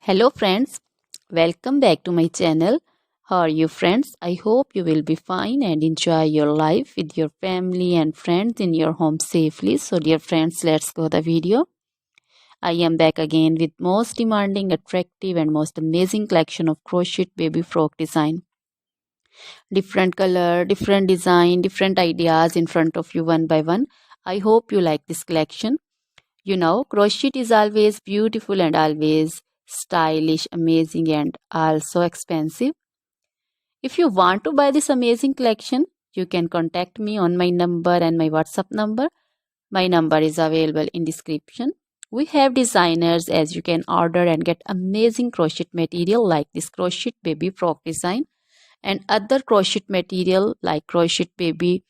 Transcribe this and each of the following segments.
Hello friends, welcome back to my channel. How are you friends? I hope you will be fine and enjoy your life with your family and friends in your home safely. So dear friends, let's go the video. I am back again with most demanding, attractive and most amazing collection of crochet baby frock design. Different color, different design, different ideas in front of you one by one. I hope you like this collection. You know, crochet is always beautiful and always stylish, amazing, and also expensive. If you want to buy this amazing collection, you can contact me on my number and my WhatsApp number. My number is available in description. We have designers as you can order and get amazing crochet material like this crochet baby frock design and other crochet material like crochet baby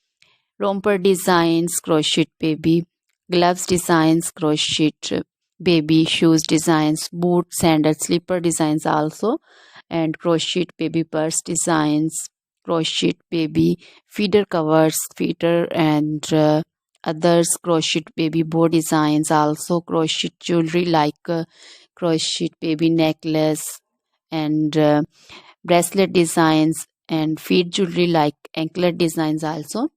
romper designs, crochet baby gloves designs, crochet baby shoes designs, boot, sandal, slipper designs also, and crochet baby purse designs, crochet baby feeder covers, feeder and others, crochet baby bow designs also, crochet jewelry like crochet baby necklace and bracelet designs and feet jewelry like anklet designs also.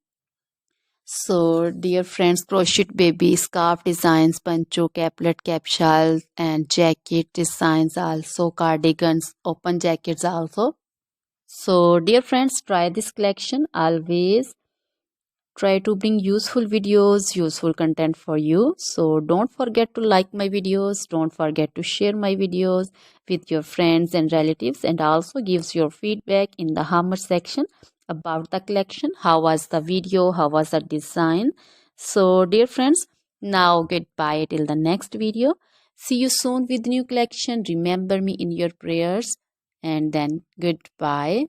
So, dear friends, crochet baby scarf designs, pancho, caplet, capsule, and jacket designs also, cardigans, open jackets also. So, dear friends, try this collection. Always try to bring useful videos, useful content for you. So, don't forget to like my videos. Don't forget to share my videos with your friends and relatives, and also gives your feedback in the comment section about the collection. How was the video? How was the design? So, dear friends, now goodbye till the next video. See you soon with new collection. Remember me in your prayers, and then goodbye.